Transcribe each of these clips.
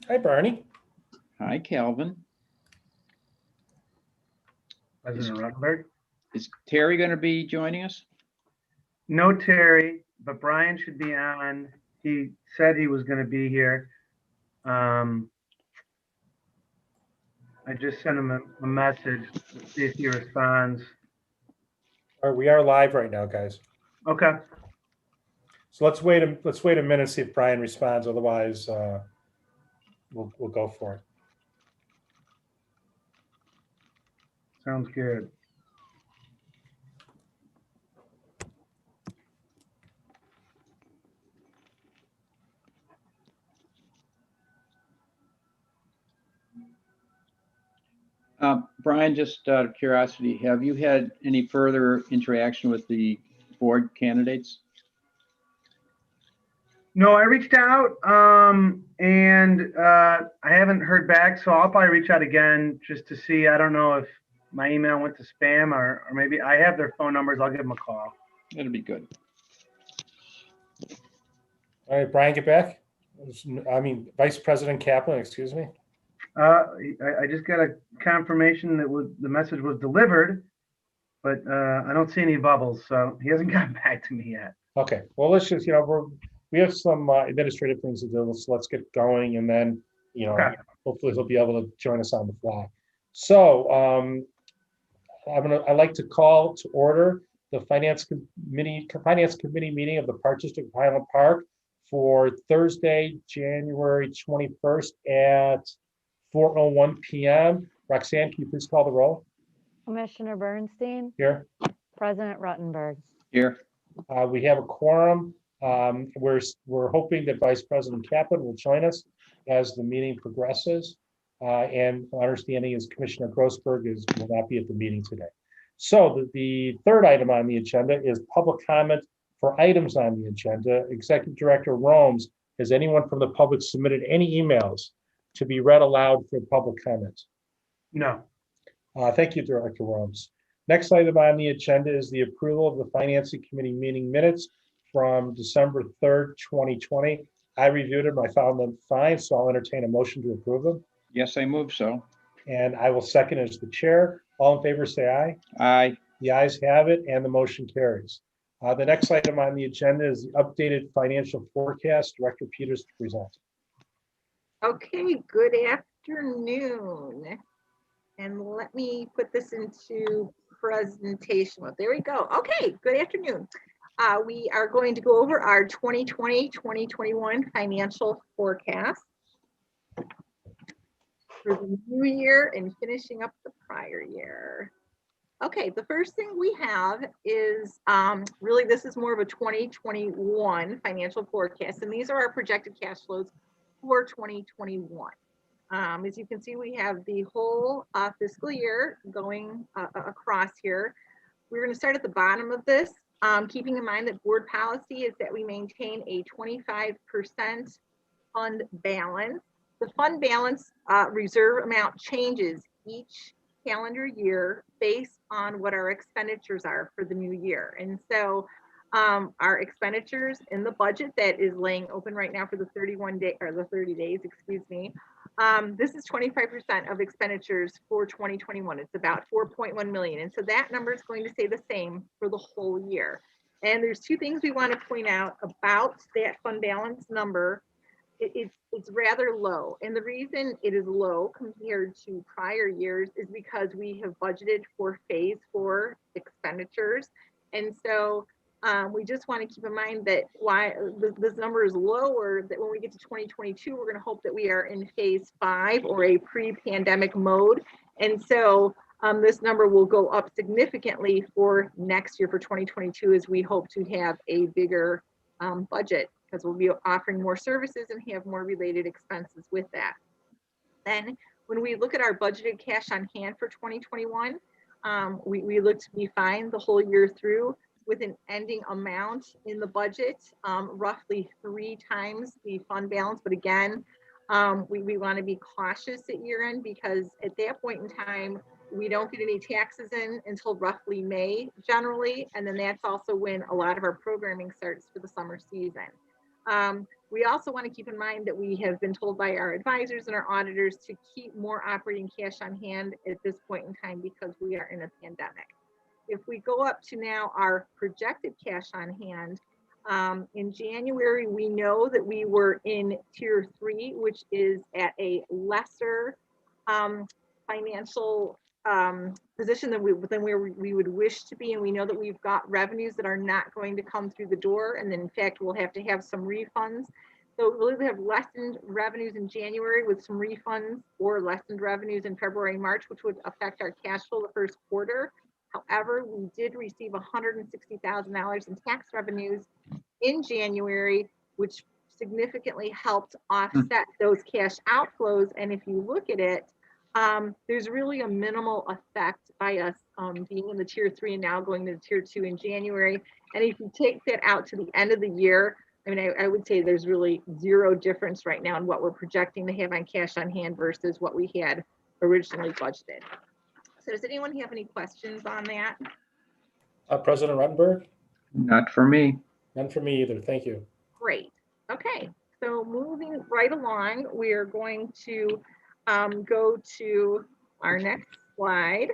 Hi, Barney. Hi, Calvin. President Ruttenberg? Is Terry going to be joining us? No Terry, but Brian should be on. He said he was going to be here. I just sent him a message to see if he responds. All right, we are live right now, guys. Okay. So let's wait a minute, see if Brian responds. Otherwise, we'll go for it. Sounds good. Brian, just out of curiosity, have you had any further interaction with the board candidates? No, I reached out and I haven't heard back, so I'll probably reach out again just to see. I don't know if my email went to spam or maybe I have their phone numbers. I'll give them a call. That'll be good. All right, Brian, get back. Vice President Kaplan, excuse me. I just got a confirmation that the message was delivered, but I don't see any bubbles, so he hasn't gotten back to me yet. Okay, well, let's just, we have some administrative things to do, so let's get going, and then, Okay. hopefully he'll be able to join us on the fly. So I'd like to call to order the Finance Committee meeting of the Park District of Highland Park for Thursday, January 21st at 4:01 p.m. Roxanne, can you please call the roll? Commissioner Bernstein, Here. President Ruttenberg. Here. We have a quorum. We're hoping that Vice President Kaplan will join us as the meeting progresses. And my understanding is Commissioner Grossberg will not be at the meeting today. So the third item on the agenda is public comment for items on the agenda. Executive Director Romes, has anyone from the public submitted any emails to be read aloud for public comment? No. Thank you, Director Romes. Next item on the agenda is the approval of the Financing Committee meeting minutes from December 3rd, 2020. I reviewed them. I found them fine, so I'll entertain a motion to approve them. Yes, I move so. And I will second as the chair. All in favor, say aye. Aye. The ayes have it, and the motion carries. The next item on the agenda is the updated financial forecast. Director Peters to present. Okay, good afternoon. And let me put this into presentation mode. There we go. Okay, good afternoon. We are going to go over our 2020-2021 financial forecast for the new year and finishing up the prior year. Okay, the first thing we have is really this is more of a 2021 financial forecast, and these are our projected cash flows for 2021. As you can see, we have the whole fiscal year going across here. We're going to start at the bottom of this, keeping in mind that board policy is that we maintain a 25% fund balance. The fund balance reserve amount changes each calendar year based on what our expenditures are for the new year. And so our expenditures in the budget that is laying open right now for the 30 days, excuse me. This is 25% of expenditures for 2021. It's about 4.1 million. And so that number is going to stay the same for the whole year. And there's two things we want to point out about that fund balance number. It's rather low. And the reason it is low compared to prior years is because we have budgeted for phase 4 expenditures. And so we just want to keep in mind that why this number is lower, that when we get to 2022, we're going to hope that we are in phase 5 or a pre-pandemic mode. And so this number will go up significantly for next year, for 2022, as we hope to have a bigger budget, because we'll be offering more services and have more related expenses with that. Then when we look at our budgeted cash on hand for 2021, we look to be fine the whole year through, with an ending amount in the budget, roughly 3 times the fund balance. But again, we want to be cautious at year end, because at that point in time, we don't get any taxes in until roughly May generally. And then that's also when a lot of our programming starts for the summer season. We also want to keep in mind that we have been told by our advisors and our auditors to keep more operating cash on hand at this point in time because we are in a pandemic. If we go up to now our projected cash on hand, in January, we know that we were in tier 3, which is at a lesser financial position than where we would wish to be. And we know that we've got revenues that are not going to come through the door. And then in fact, we'll have to have some refunds. So really we have lessened revenues in January with some refunds, or lessened revenues in February and March, which would affect our cash flow the first quarter. However, we did receive $160,000 in tax revenues in January, which significantly helped offset those cash outflows. And if you look at it, there's really a minimal effect by us being in the tier 3 and now going to the tier 2 in January. And if you take that out to the end of the year, I mean, I would say there's really zero difference right now in what we're projecting to have on cash on hand versus what we had originally budgeted. So does anyone have any questions on that? President Ruttenberg? Not for me. None for me either. Thank you. Great. Okay. So moving right along, we are going to go to our next slide,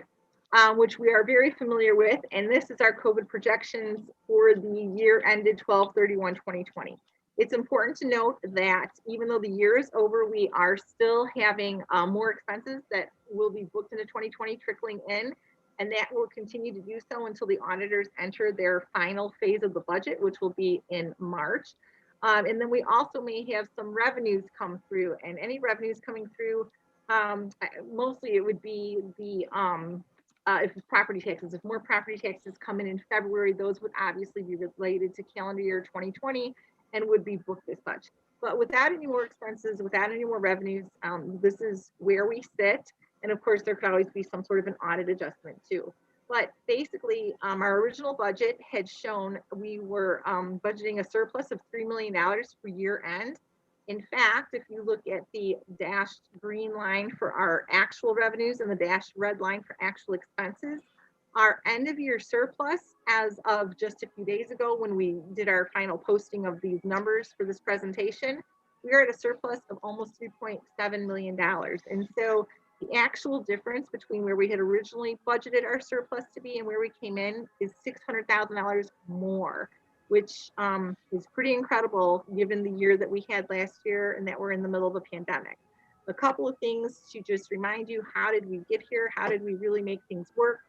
which we are very familiar with. And this is our COVID projections for the year ended 12/31/2020. It's important to note that even though the year is over, we are still having more expenses that will be booked into 2020 trickling in. And that will continue to do so until the auditors enter their final phase of the budget, which will be in March. And then we also may have some revenues come through, and any revenues coming through, mostly it would be the if it's property taxes. If more property taxes come in February, those would obviously be related to calendar year 2020 and would be booked as such. But without any more expenses, without any more revenues, this is where we sit. And of course, there could always be some sort of an audit adjustment too. But basically, our original budget had shown we were budgeting a surplus of $3 million for year end. In fact, if you look at the dashed green line for our actual revenues and the dashed red line for actual expenses, our end of year surplus as of just a few days ago when we did our final posting of these numbers for this presentation, we are at a surplus of almost $3.7 million. And so the actual difference between where we had originally budgeted our surplus to be and where we came in is $600,000 more, which is pretty incredible given the year that we had last year and that we're in the middle of a pandemic. A couple of things to just remind you, how did we get here? How did we really make things work?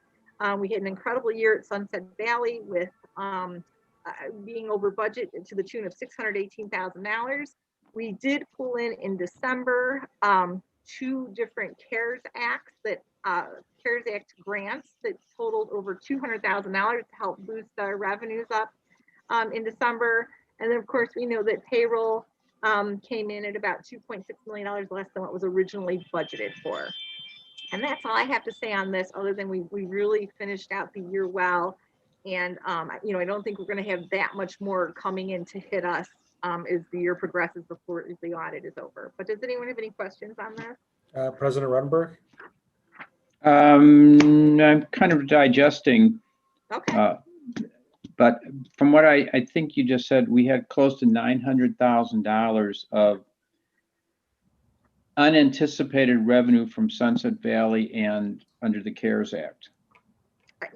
We had an incredible year at Sunset Valley with being over budget to the tune of $618,000. We did pull in December 2 different CARES Acts CARES Act grants that totaled over $200,000 to help boost our revenues up in December. And then of course we know that payroll came in at about $2.6 million less than what was originally budgeted for. And that's all I have to say on this, other than we really finished out the year well. And I don't think we're going to have that much more coming in to hit us as the year progresses before the audit is over. But does anyone have any questions on this? President Ruttenberg? I'm kind of digesting, Okay. but from what I think you just said, we had close to $900,000 of unanticipated revenue from Sunset Valley and under the CARES Act.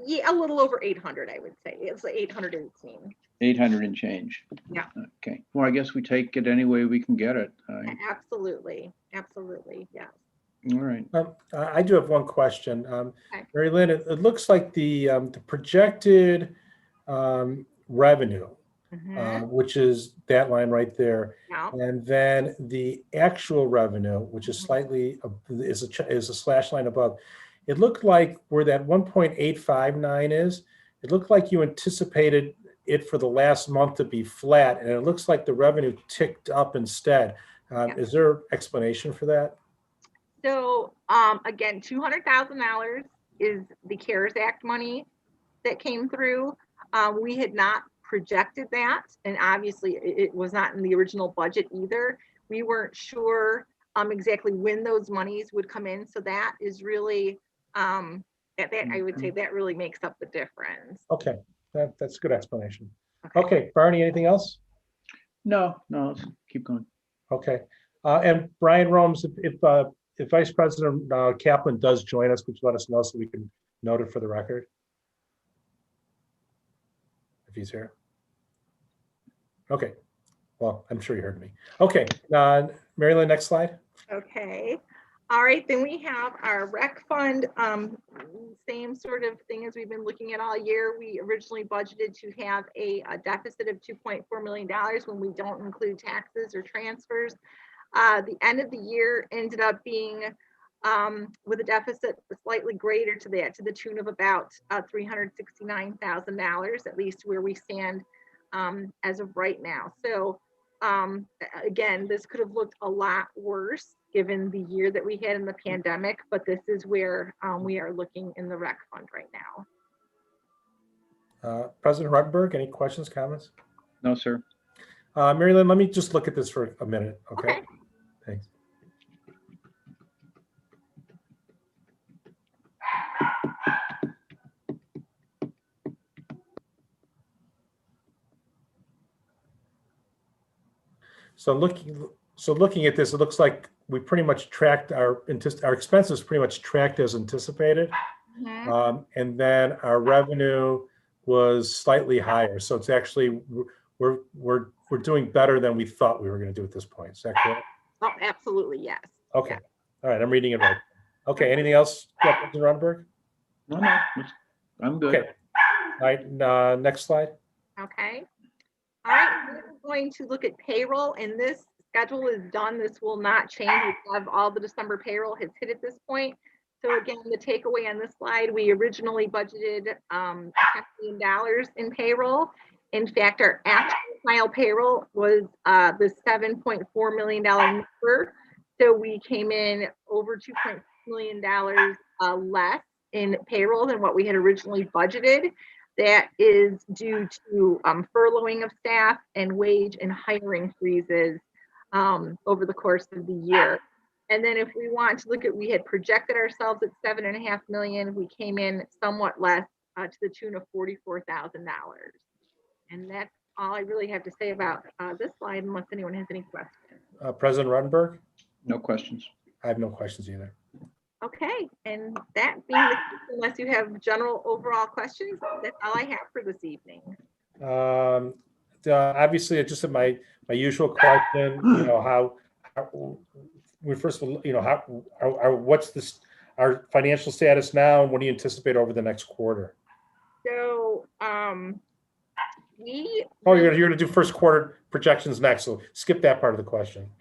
Yeah, a little over 800, I would say. It's like 818. 800 and change. Yeah. Okay. Well, I guess we take it any way we can get it. Absolutely. Absolutely. Yeah. All right. I do have one question. Mary Lynn, it looks like the projected revenue, which is that line right there, Yeah. and then the actual revenue, which is slightly is a slash line above. It looked like where that 1.859 is. It looked like you anticipated it for the last month to be flat, and it looks like the revenue ticked up instead. Is there explanation for that? So again, $200,000 is the CARES Act money that came through. We had not projected that, and obviously it was not in the original budget either. We weren't sure exactly when those monies would come in. So that is really, I would say that really makes up the difference. Okay, that's a good explanation. Okay, Barney, anything else? No, let's keep going. Okay. And Brian Romes, if Vice President Kaplan does join us, could you let us know so we can note it for the record? If he's here. Okay. Well, I'm sure you heard me. Okay. Mary Lynn, next slide. Okay. All right, then we have our rec fund, same sort of thing as we've been looking at all year. We originally budgeted to have a deficit of $2.4 million when we don't include taxes or transfers. The end of the year ended up being with a deficit slightly greater to that, to the tune of about $369,000, at least where we stand as of right now. So again, this could have looked a lot worse given the year that we had in the pandemic, but this is where we are looking in the rec fund right now. President Ruttenberg, any questions, comments? No, sir. Mary Lynn, let me just look at this for a minute. Okay. Okay. Thanks. So looking at this, it looks like we pretty much tracked our expenses pretty much tracked as anticipated. Mhm. And then our revenue was slightly higher. So it's actually, we're doing better than we thought we were going to do at this point. Is that correct? Oh, absolutely, yes. Okay. All right. I'm reading it right. Okay. Anything else, President Ruttenberg? No, I'm good. Okay. All right. Next slide. Okay. All right, we're going to look at payroll, and this schedule is done. This will not change. We have all the December payroll has hit at this point. So again, the takeaway on this slide, we originally budgeted $10 million in payroll. In fact, our actual final payroll was the $7.4 million number. So we came in over $2.6 million less in payroll than what we had originally budgeted. That is due to furloughing of staff and wage and hiring freezes over the course of the year. And then if we want to look at, we had projected ourselves at $7.5 million. We came in somewhat less to the tune of $44,000. And that's all I really have to say about this slide, unless anyone has any questions. President Ruttenberg? No questions. I have no questions either. Okay, and that being the case, unless you have general overall questions, that's all I have for this evening. Obviously, it's just my usual question. You know, how we first of all, you know, what's this our financial status now, and what do you anticipate over the next quarter? So You're gonna do first quarter projections next, so skip that part of the question.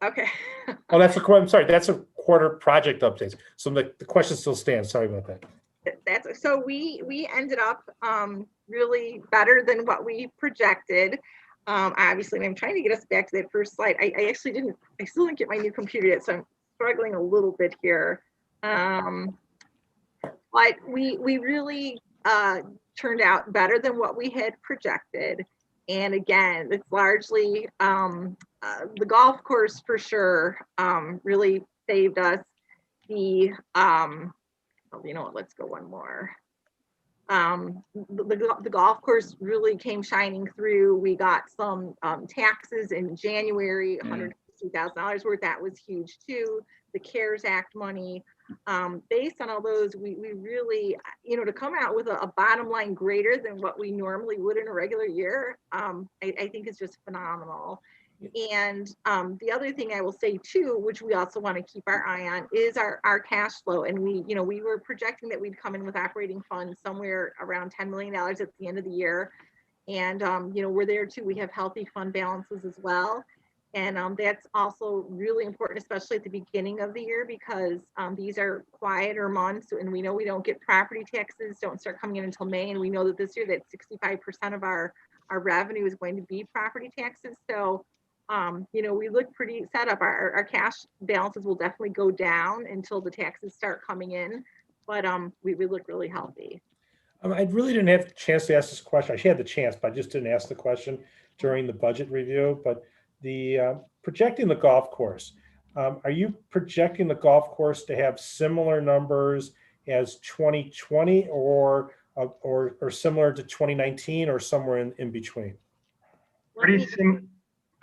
okay. Oh, I'm sorry, that's a quarter project updates. So the question still stands. Sorry about that. That's so we ended up really better than what we projected. Obviously, and I'm trying to get us back to that first slide. I still didn't get my new computer yet, so I'm struggling a little bit here. But we really turned out better than what we had projected. And again, it's largely the golf course for sure really saved us. You know what, let's go one more. The golf course really came shining through. We got some taxes in January, $160,000 worth. That was huge too. The CARES Act money. Based on all those, we really, you know, to come out with a bottom line greater than what we normally would in a regular year, I think is just phenomenal. And the other thing I will say too, which we also want to keep our eye on, is our cash flow. And we were projecting that we'd come in with operating funds somewhere around $10 million at the end of the year. And, we're there too. We have healthy fund balances as well. And that's also really important, especially at the beginning of the year, because these are quieter months. And we know we don't get property taxes, don't start coming in until May. And we know that this year that 65% of our revenue is going to be property taxes. So we look pretty set up. Our cash balances will definitely go down until the taxes start coming in, but we look really healthy. I really didn't have a chance to ask this question. I had the chance, but I just didn't ask the question during the budget review. But the projecting the golf course, are you projecting the golf course to have similar numbers as 2020 or similar to 2019 or somewhere in between?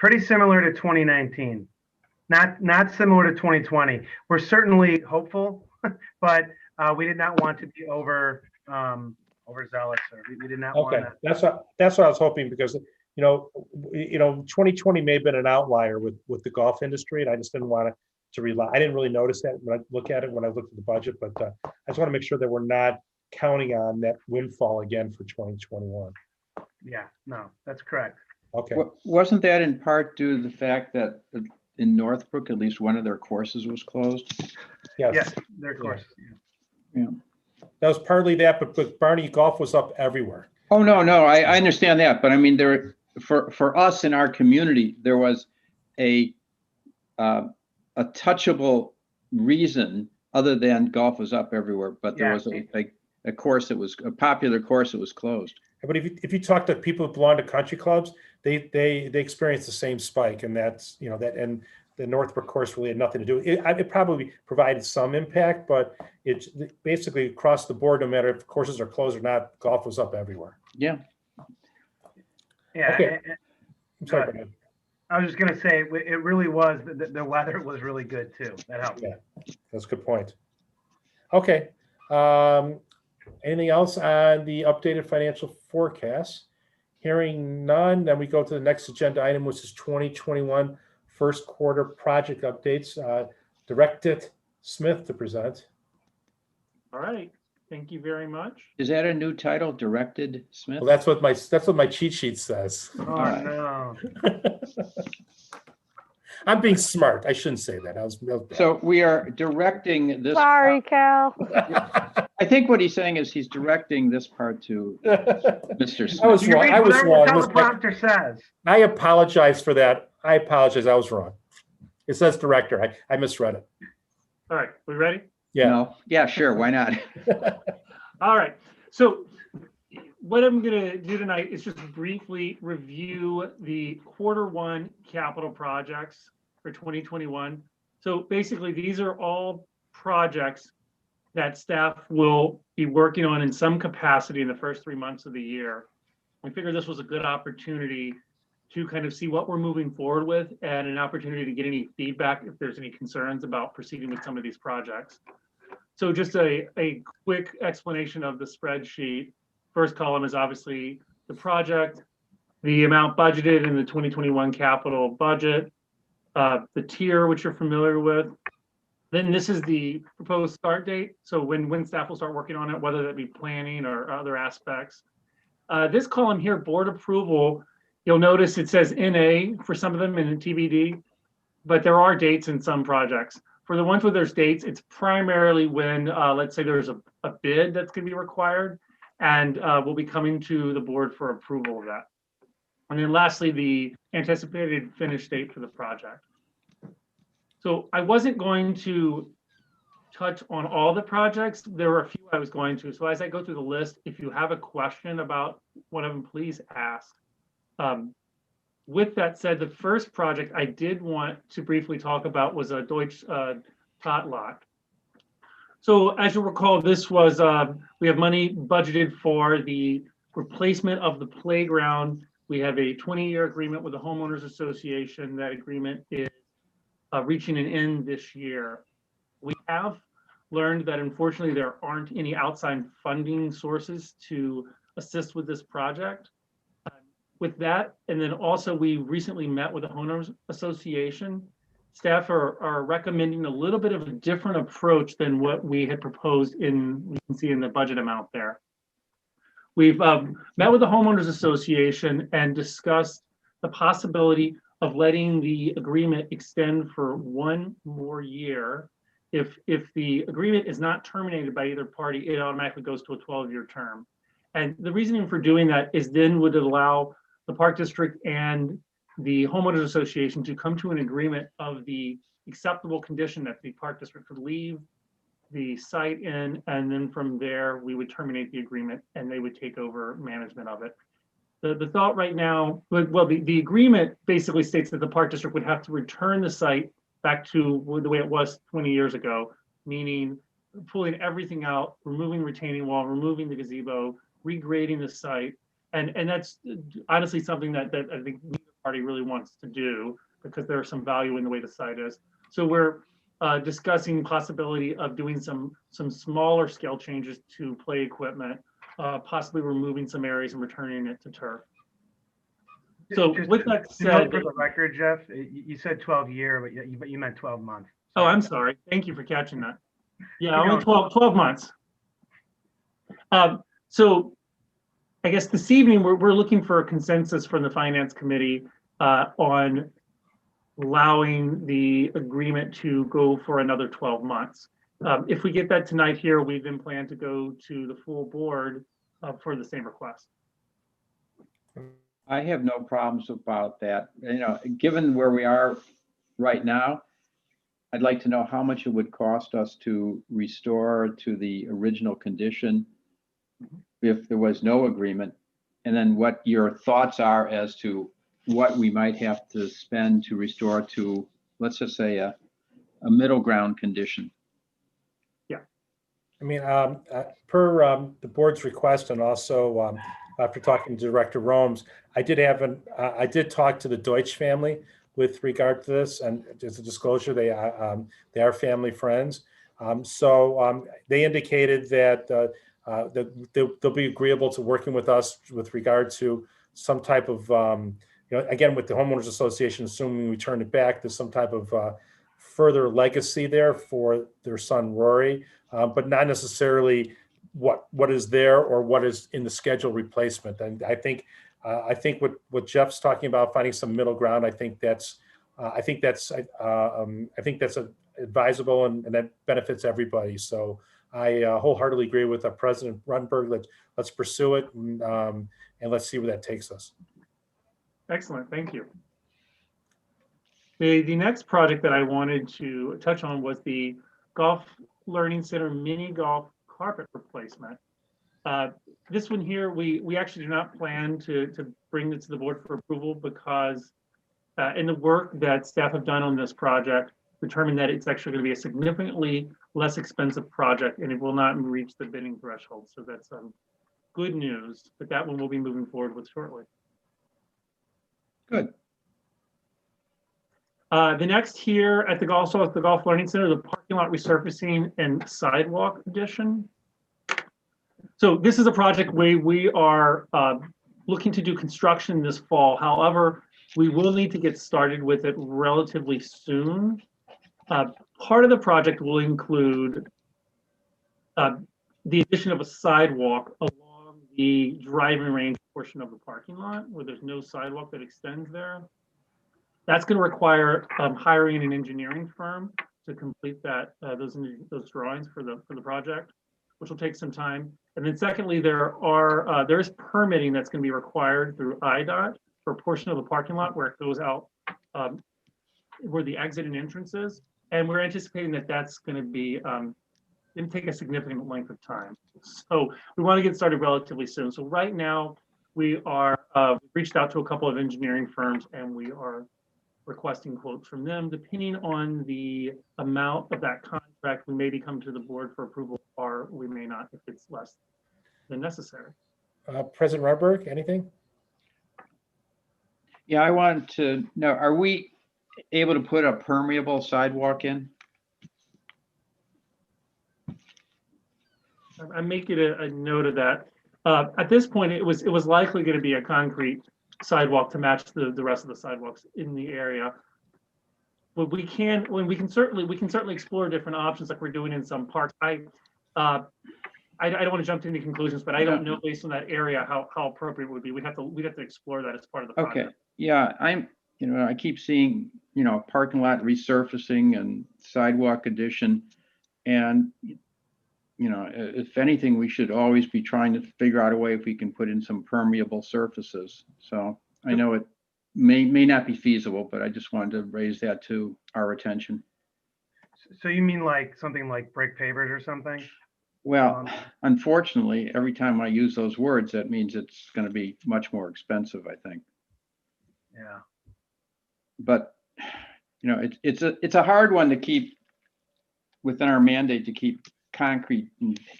pretty similar to 2019. Not similar to 2020. We're certainly hopeful, but we did not want to be overzealous, or we did not want Okay, to. that's what I was hoping, because, 2020 may have been an outlier with the golf industry, and I just didn't want to rely. I didn't really notice that when I look at it, when I looked at the budget, but I just want to make sure that we're not counting on that windfall again for 2021. Yeah, no, that's correct. Okay, Wasn't that in part due to the fact that in Northbrook, at least one of their courses was closed? yes, Yes, their course. Yeah. that was partly that, but Barney, golf was up everywhere. Oh, no, I understand that, but I mean, for us in our community, there was a touchable reason other than golf was up everywhere, but there Yeah. was a course that was a popular course that was closed. But if you talk to people who belong to country clubs, they experience the same spike, and that's, and the Northbrook course really had nothing to do. It probably provided some impact, but it's basically across the board, no matter if courses are closed or not, golf was up everywhere. Yeah. Yeah. Okay. and- I'm sorry, Brian. I was just gonna say, it really was, the weather was really good too. That helped. Yeah. That's a good point. Okay. Anything else on the updated financial forecast? Hearing none, then we go to the next agenda item, which is 2021 first quarter project updates. Directed Smith to present. All right, thank you very much. Is that a new title, Directed Smith? Well, that's what my cheat sheet says. Oh, right. no. I'm being smart. I shouldn't say that. I was So we are directing this. Sorry, Cal. I think what he's saying is he's directing this part to Mr. I was Smith. You wrong. read I was whatever wrong. the It was my- teleprompter says. I apologize for that. I apologize. I was wrong. It says director. I misread it. All right, we ready? Yeah. No? Yeah, sure, why not? All right, so what I'm gonna do tonight is just briefly review the Q1 capital projects for 2021. So basically, these are all projects that staff will be working on in some capacity in the first 3 months of the year. We figured this was a good opportunity to kind of see what we're moving forward with, and an opportunity to get any feedback if there's any concerns about proceeding with some of these projects. So just a quick explanation of the spreadsheet. First column is obviously the project, the amount budgeted in the 2021 capital budget, the tier, which you're familiar with. Then this is the proposed start date. So when staff will start working on it, whether that be planning or other aspects. This column here, board approval, you'll notice it says NA for some of them and TBD, but there are dates in some projects. For the ones where there's dates, it's primarily when, let's say there's a bid that's gonna be required, and we'll be coming to the board for approval of that. And then lastly, the anticipated finish date for the project. So I wasn't going to touch on all the projects. There were a few I was going to. So as I go through the list, if you have a question about one of them, please ask. With that said, the first project I did want to briefly talk about was a Deutsch Tatlot. So as you'll recall, this was, we have money budgeted for the replacement of the playground. We have a 20-year agreement with the homeowners association. That agreement is reaching an end this year. We have learned that unfortunately there aren't any outside funding sources to assist with this project. With that, and then also we recently met with the homeowners association. Staff are recommending a little bit of a different approach than what we had proposed you can see in the budget amount there. We've met with the homeowners association and discussed the possibility of letting the agreement extend for 1 more year. If the agreement is not terminated by either party, it automatically goes to a 12-year term. And the reasoning for doing that is then would allow the Park District and the homeowners association to come to an agreement of the acceptable condition that the Park District could leave the site in, and then from there we would terminate the agreement and they would take over management of it. The thought right now, well, the agreement basically states that the Park District would have to return the site back to the way it was 20 years ago, meaning pulling everything out, removing retaining wall, removing the gazebo, regrading the site. And that's honestly something that I think neither party really wants to do, because there's some value in the way the site is. So we're discussing possibility of doing some smaller scale changes to play equipment, possibly removing some areas and returning it to turf. So Just with that to note said, for the record, Jeff, you said 12-year, but you meant 12 months. oh, I'm sorry. Thank you for catching that. Yeah, Keep only going. 12 months. So I guess this evening, we're looking for a consensus from the Finance Committee on allowing the agreement to go for another 12 months. If we get that tonight here, we then plan to go to the full board for the same request. I have no problems about that. You know, given where we are right now, I'd like to know how much it would cost us to restore to the original condition if there was no agreement, and then what your thoughts are as to what we might have to spend to restore to, let's just say, a middle ground condition. I mean, per the board's request, and also after talking to Director Romes, I did talk to the Deutsch family with regard to this, and just a disclosure, they are family friends. So they indicated that they'll be agreeable to working with us with regard to some type of, again, with the homeowners association, assuming we turn it back, there's some type of further legacy there for their son Rory, but not necessarily what is there or what is in the schedule replacement. And I think what Jeff's talking about, finding some middle ground, I think that's advisable, and that benefits everybody. So I wholeheartedly agree with President Ruttenberg. Let's pursue it, and let's see where that takes us. Excellent, thank you. The next project that I wanted to touch on was the Golf Learning Center mini golf carpet replacement. This one here, we actually do not plan to bring this to the board for approval, because in the work that staff have done on this project, determined that it's actually going to be a significantly less expensive project, and it will not reach the bidding threshold. So that's good news, but that one we'll be moving forward with shortly. Good. The next here at the Golf Learning Center, the parking lot resurfacing and sidewalk addition. So this is a project where we are looking to do construction this fall. However, we will need to get started with it relatively soon. Part of the project will include the addition of a sidewalk along the driving range portion of the parking lot, where there's no sidewalk that extends there. That's going to require hiring an engineering firm to complete that those drawings for the project, which will take some time. And then secondly, there is permitting that's going to be required through IDOT for a portion of the parking lot where it goes out, where the exit and entrance is. And we're anticipating that that's going to be going to take a significant length of time. So we want to get started relatively soon. So right now we are reached out to a couple of engineering firms, and we are requesting quotes from them. Depending on the amount of that contract, we may come to the board for approval, or we may not if it's less than necessary. President Ruttenberg, anything? Yeah, I wanted to know, are we able to put a permeable sidewalk in? I'm making a note of that. At this point, it was likely going to be a concrete sidewalk to match the rest of the sidewalks in the area. But we can certainly explore different options like we're doing in some parks. I don't want to jump to any conclusions, but I don't know based on that area how appropriate it would be. We'd have to explore that as part of the project. Okay, yeah, I keep seeing, parking lot resurfacing and sidewalk addition. And, if anything, we should always be trying to figure out a way if we can put in some permeable surfaces. So I know it may not be feasible, but I just wanted to raise that to our attention. So you mean like something like brick pavers or something? Well, unfortunately, every time I use those words, that means it's going to be much more expensive, I think. Yeah. But, it's a hard one to keep within our mandate to keep concrete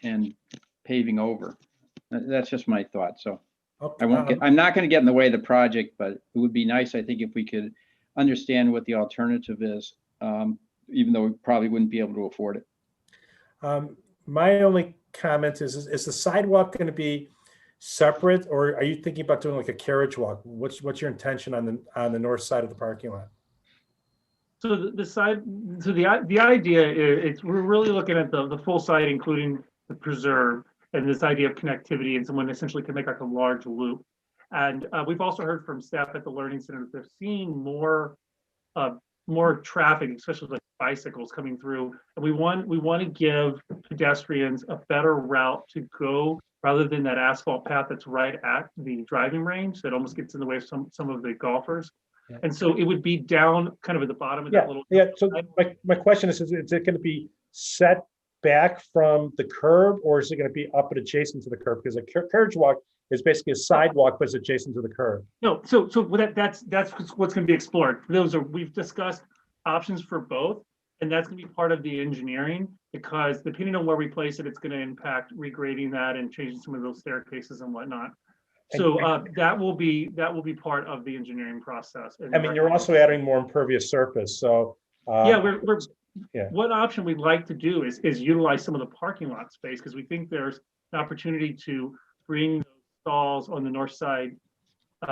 and paving over. That's just my thought. So Okay, I'm not going to get in the way of the project, but it would be nice, I think, if we could understand what the alternative is, even though we probably wouldn't be able to afford it. My only comment is the sidewalk going to be separate, or are you thinking about doing like a carriage walk? What's your intention on the north side of the parking lot? So the idea is we're really looking at the full site, including the preserve and this idea of connectivity, and someone essentially can make like a large loop. And we've also heard from staff at the Learning Center that they're seeing more traffic, especially like bicycles coming through. And we want to give pedestrians a better route to go rather than that asphalt path that's right at the driving range that almost gets in the way of some of the golfers. Yeah. And so it would be down kind of at the bottom of that little. Yeah, so my question is it going to be set back from the curb, or is it going to be up and adjacent to the curb? Because a carriage walk is basically a sidewalk, but it's adjacent to the curb. No, so that's what's going to be explored. We've discussed options for both, and that's going to be part of the engineering, because depending on where we place it, it's going to impact regrading that and changing some of those staircases and whatnot. So that will be part of the engineering process. I mean, you're also adding more impervious surface, so. Yeah, Yeah. What option we'd like to do is utilize some of the parking lot space, because we think there's an opportunity to bring those stalls on the north side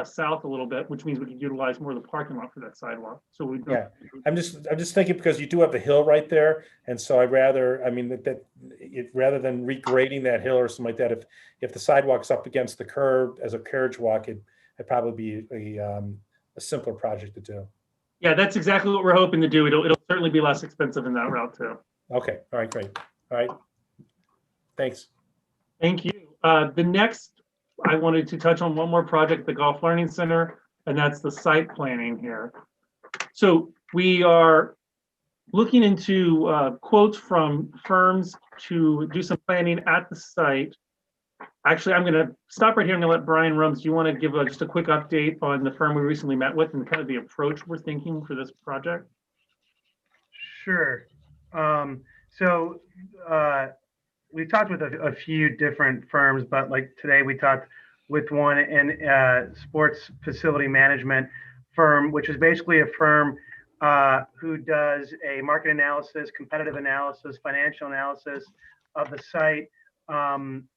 south a little bit, which means we could utilize more of the parking lot for that sidewalk. So we Yeah, I'm just thinking, because you do have the hill right there, and so rather than regrading that hill or something like that, if the sidewalk's up against the curb as a carriage walk, it'd probably be a simpler project to do. Yeah, that's exactly what we're hoping to do. It'll certainly be less expensive in that route too. Okay, all right, great. All right. Thanks. Thank you. The next, I wanted to touch on one more project, the Golf Learning Center, and that's the site planning here. So we are looking into quotes from firms to do some planning at the site. Actually, I'm going to stop right here. I'm going to let Brian Rums. Do you want to give just a quick update on the firm we recently met with and kind of the approach we're thinking for this project? Sure. So we talked with a few different firms, but like today we talked with one in sports facility management firm, which is basically a firm who does a market analysis, competitive analysis, financial analysis of the site.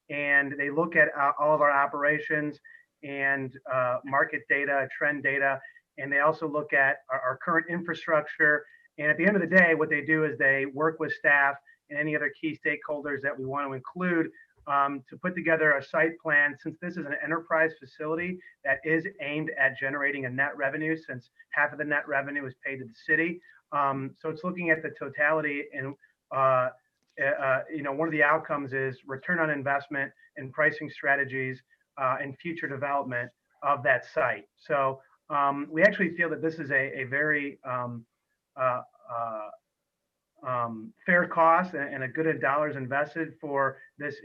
And they look at all of our operations and market data, trend data, and they also look at our current infrastructure. And at the end of the day, what they do is they work with staff and any other key stakeholders that we want to include to put together a site plan, since this is an enterprise facility that is aimed at generating a net revenue, since half of the net revenue is paid to the city. So it's looking at the totality, and one of the outcomes is return on investment and pricing strategies and future development of that site. So we actually feel that this is a very fair cost and a good dollars invested for this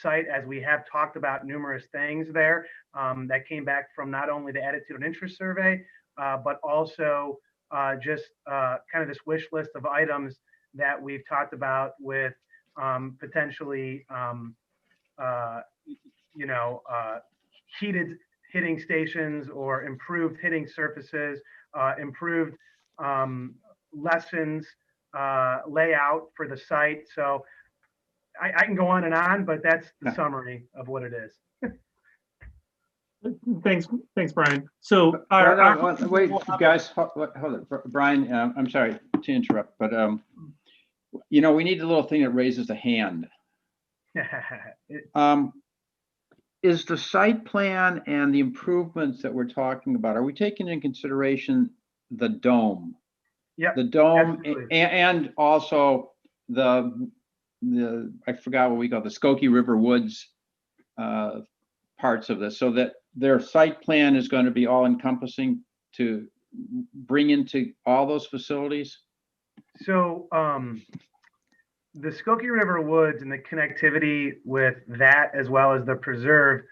site, as we have talked about numerous things there that came back from not only the attitude and interest survey, but also just kind of this wish list of items that we've talked about with potentially heated hitting stations or improved hitting surfaces, improved lessons, layout for the site. So I can go on, but that's the summary of what it is. Thanks, Brian. So wait, guys, hold on. Brian, I'm sorry to interrupt, but we need a little thing that raises a hand. Is the site plan and the improvements that we're talking about, are we taking into consideration the dome? Yeah, the dome, absolutely. and also the I forgot what we call the Skokie River Woods parts of this, so that their site plan is going to be all encompassing to bring into all those facilities? So the Skokie River Woods and the connectivity with that, as well as the preserve,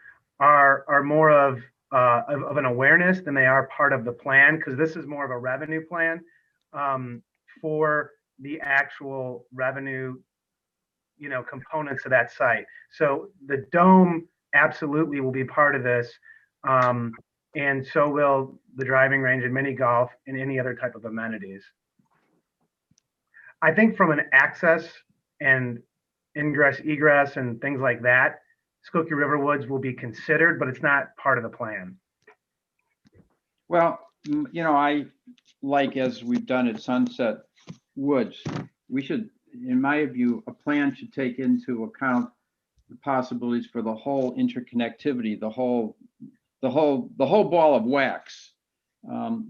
are more of an awareness than they are part of the plan, because this is more of a revenue plan for the actual revenue, components of that site. So the dome absolutely will be part of this. And so will the driving range and mini golf and any other type of amenities. I think from an access and ingress, egress, and things like that, Skokie River Woods will be considered, but it's not part of the plan. Well, you know, I like, as we've done at Sunset Woods, we should, in my view, a plan should take into account the possibilities for the whole interconnectivity, the whole ball of wax,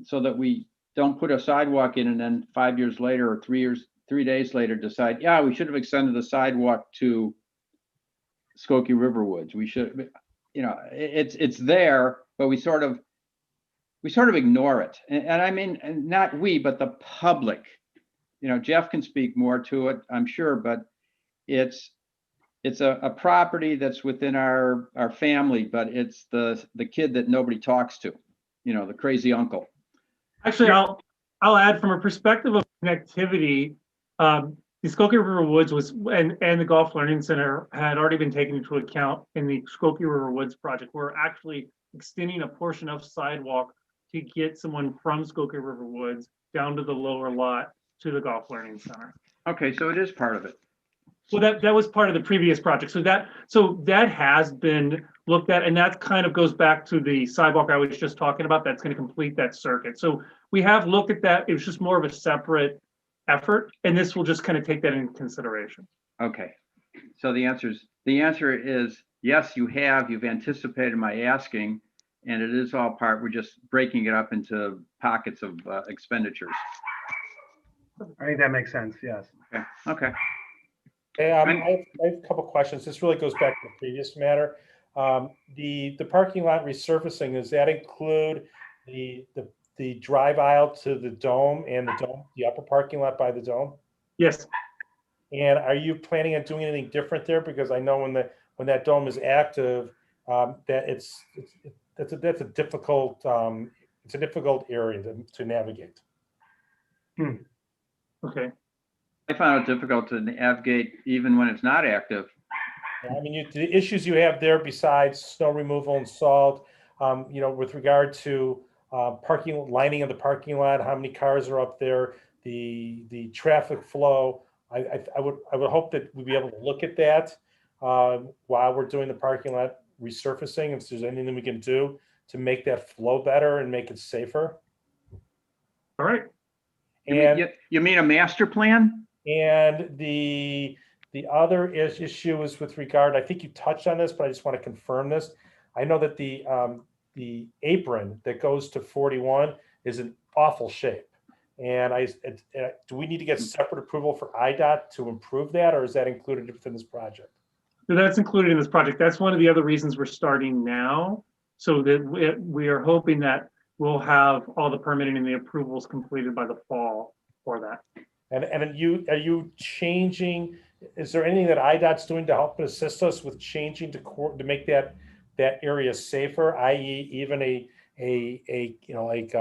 so that we don't put a sidewalk in and then 5 years later or 3 days later decide, yeah, we should have extended the sidewalk to Skokie River Woods. We should, you know, it's there, but we sort of ignore it. And I mean, not we, but the public. You know, Jeff can speak more to it, I'm sure, but it's a property that's within our family, but it's the kid that nobody talks to, you know, the crazy uncle. Actually, I'll add from a perspective of connectivity, the Skokie River Woods was, and the Golf Learning Center had already been taken into account in the Skokie River Woods project. We're actually extending a portion of sidewalk to get someone from Skokie River Woods down to the lower lot to the Golf Learning Center. Okay, so it is part of it. So that was part of the previous project. So that has been looked at, and that kind of goes back to the sidewalk I was just talking about. That's going to complete that circuit. So we have looked at that. It was just more of a separate effort, and this will just kind of take that into consideration. Okay, so the answer is yes, you've anticipated my asking, and it is all part. We're just breaking it up into pockets of expenditures. I think that makes sense, yes. Okay. Hey, I have a couple questions. This really goes back to the previous matter. The parking lot resurfacing, does that include the drive aisle to the dome and the upper parking lot by the dome? Yes. And are you planning on doing anything different there? Because I know when that dome is active, that that's a difficult area to navigate. Okay. I found it difficult to navigate even when it's not active. I mean, the issues you have there besides snow removal and salt, you know, with regard to lining of the parking lot, how many cars are up there, the traffic flow. I would hope that we'd be able to look at that while we're doing the parking lot resurfacing, if there's anything we can do to make that flow better and make it safer. All right. You mean a master plan? And the other issue is with regard, I think you touched on this, but I just want to confirm this. I know that the apron that goes to 41 is in awful shape. And do we need to get separate approval for IDOT to improve that, or is that included within this project? So that's included in this project. That's one of the other reasons we're starting now, so that we are hoping that we'll have all the permitting and the approvals completed by the fall for that. And are you changing? Is there anything that IDOT's doing to help assist us with changing to make that area safer? I.e., even a you know, like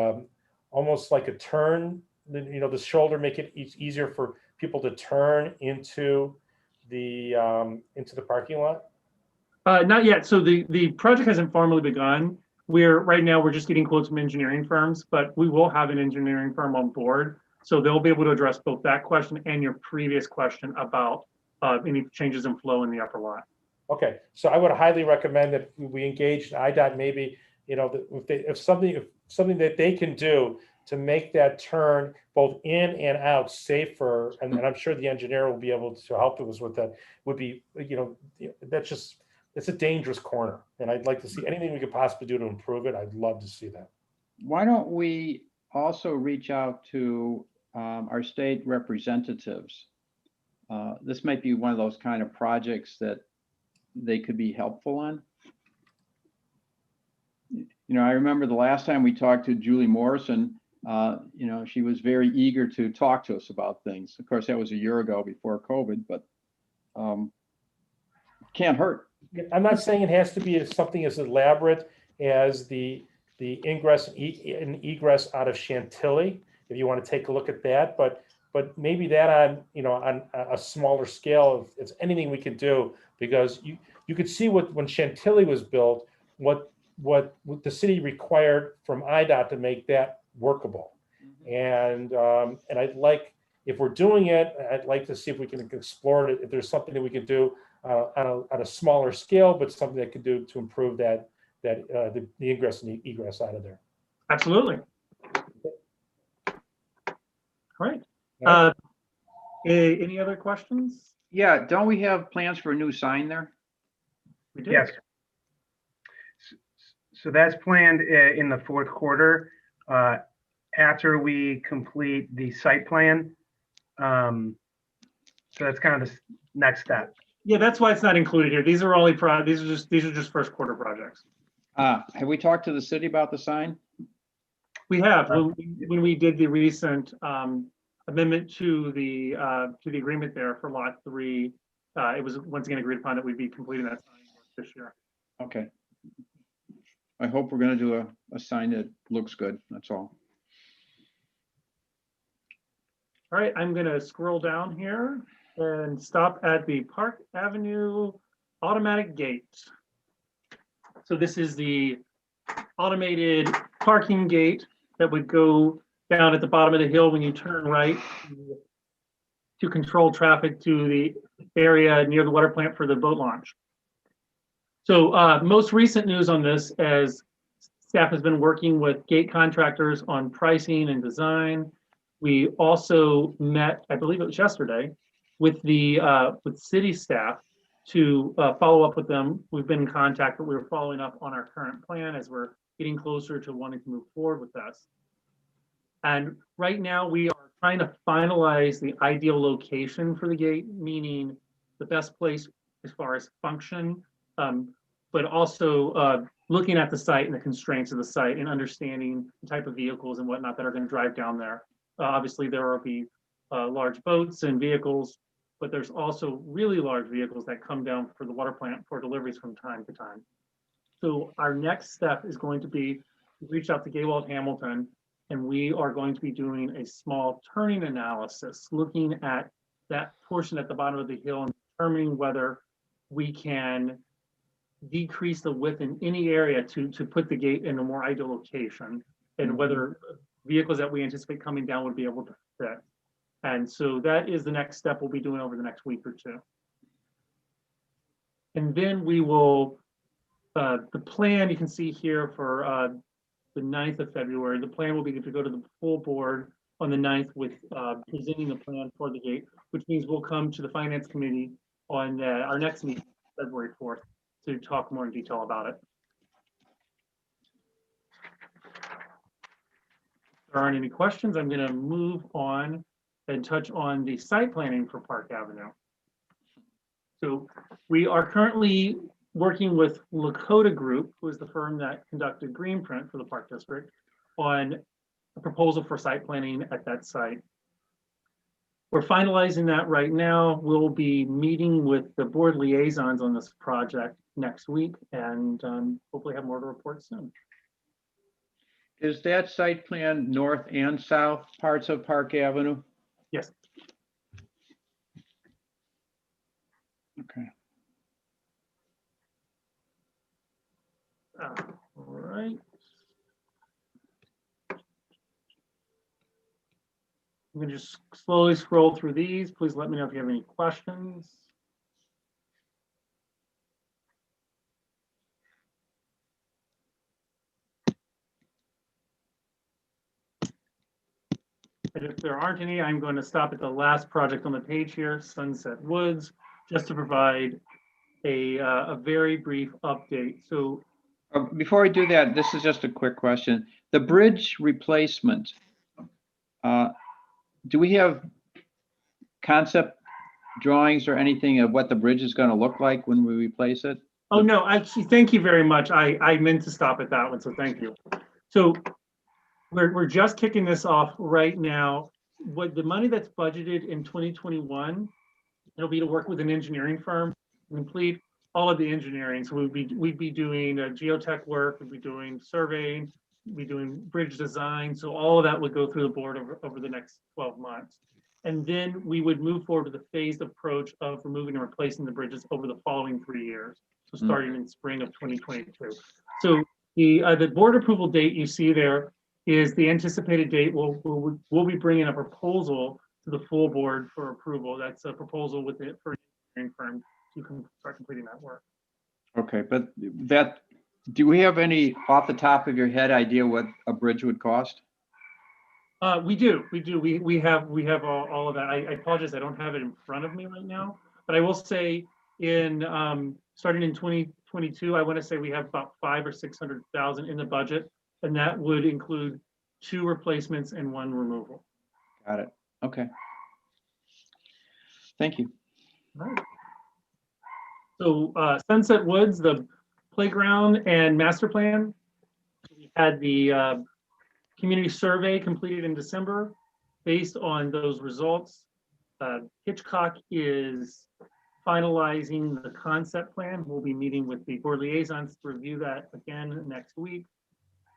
almost like a turn. You know, the shoulder, make it easier for people to turn into the parking lot. Not yet. So the project hasn't formally begun. Right now we're just getting quotes from engineering firms, but we will have an engineering firm on board. So they'll be able to address both that question and your previous question about any changes in flow in the upper lot. Okay, so I would highly recommend that we engage IDOT, maybe, you know, if something that they can do to make that turn both in and out safer, and I'm sure the engineer will be able to help us with that, would be, you know, it's a dangerous corner, and I'd like to see anything we could possibly do to improve it. I'd love to see that. Why don't we also reach out to our state representatives? This might be one of those kind of projects that they could be helpful on. You know, I remember the last time we talked to Julie Morrison, you know, she was very eager to talk to us about things. Of course, that was a year ago before COVID, but can't hurt. I'm not saying it has to be something as elaborate as the ingress and egress out of Chantilly, if you want to take a look at that, but but maybe that on, on a smaller scale, if it's anything we could do, because you could see when Chantilly was built, what the city required from IDOT to make that workable. And I'd like, if we're doing it, I'd like to see if we can explore it, if there's something that we could do on a smaller scale, but something that could do to improve the ingress and the egress out of there. Absolutely. All right. Yeah. Any other questions? Yeah, don't we have plans for a new sign there? We do. Yes. So that's planned in the fourth quarter, after we complete the site plan. So that's kind of the next step. Yeah, that's why it's not included here. These are only these are just first quarter projects. Have we talked to the city about the sign? We have, when we did the recent amendment to the agreement there for lot 3, it was once again agreed upon that we'd be completing that sign work this year. Okay. I hope we're going to do a sign that looks good. That's all. All right, I'm going to scroll down here and stop at the Park Avenue automatic gate. So this is the automated parking gate that would go down at the bottom of the hill when you turn right to control traffic to the area near the water plant for the boat launch. So most recent news on this, as staff has been working with gate contractors on pricing and design. We also met, I believe it was yesterday, with with city staff to follow up with them. We've been in contact, but we were following up on our current plan as we're getting closer to wanting to move forward with this. And right now we are trying to finalize the ideal location for the gate, meaning the best place as far as function, but also looking at the site and the constraints of the site and understanding the type of vehicles and whatnot that are going to drive down there. Obviously, there will be large boats and vehicles, but there's also really large vehicles that come down for the water plant for deliveries from time to time. So our next step is going to be to reach out to Gaywald Hamilton, and we are going to be doing a small turning analysis, looking at that portion at the bottom of the hill and determining whether we can decrease the width in any area to put the gate in a more ideal location, and whether vehicles that we anticipate coming down would be able to fit. And so that is the next step we'll be doing over the next week or two. And then we will, the plan you can see here for the 9th of February, the plan will be to go to the full board on the 9th with presenting the plan for the gate, which means we'll come to the finance committee on our next meeting, February 4th, to talk more in detail about it. If there aren't any questions, I'm going to move on and touch on the site planning for Park Avenue. So we are currently working with Lakota Group, who is the firm that conducted Greenprint for the Park District, on a proposal for site planning at that site. We're finalizing that right now. We'll be meeting with the board liaisons on this project next week and hopefully have more to report soon. Is that site plan north and south parts of Park Avenue? Yes. Okay. All right. I'm going to just slowly scroll through these. Please let me know if you have any questions. And if there aren't any, I'm going to stop at the last project on the page here, Sunset Woods, just to provide a very brief update. So Before we do that, this is just a quick question. The bridge replacement, do we have concept drawings or anything of what the bridge is going to look like when we replace it? oh, no, actually, thank you very much. I meant to stop at that one, so thank you. So we're just kicking this off right now. What the money that's budgeted in 2021, it'll be to work with an engineering firm to complete all of the engineering. So we'd be doing geotech work, we'd be doing surveying, we'd be doing bridge design. So all of that would go through the board over the next 12 months. And then we would move forward with a phased approach of removing and replacing the bridges over the following 3 years. So starting in spring of 2022. So the board approval date you see there is the anticipated date. We'll be bringing a proposal to the full board for approval. That's a proposal with the for engineering firm to start completing that work. Okay, but that, do we have any off the top of your head idea what a bridge would cost? We do. We have all of that. I apologize, I don't have it in front of me right now, but I will say in starting in 2022, I want to say we have about 500,000 or 600,000 in the budget, and that would include 2 replacements and 1 removal. Got it. Okay. Thank you. All right. So Sunset Woods, the playground and master plan, we had the community survey completed in December. Based on those results, Hitchcock is finalizing the concept plan. We'll be meeting with the board liaisons to review that again next week.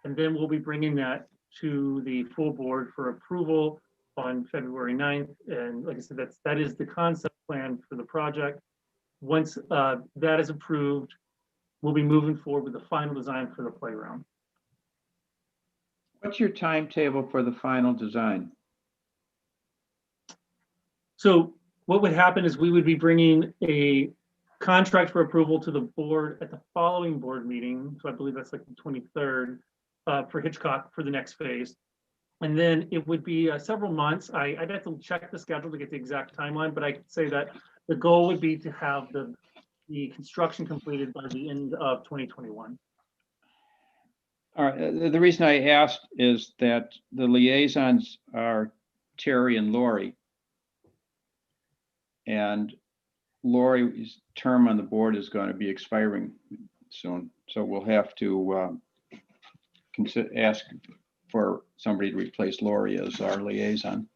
And then we'll be bringing that to the full board for approval on February 9th. And like I said, that is the concept plan for the project. Once that is approved, we'll be moving forward with the final design for the playground. What's your timetable for the final design? So what would happen is we would be bringing a contract for approval to the board at the following board meeting. So I believe that's like the 23rd for Hitchcock for the next phase. And then it would be several months. I'd have to check the schedule to get the exact timeline, but I could say that the goal would be to have the construction completed by the end of 2021. All right, the reason I asked is that the liaisons are Terry and Lori. And Lori's term on the board is going to be expiring soon. So we'll have to ask for somebody to replace Lori as our liaison.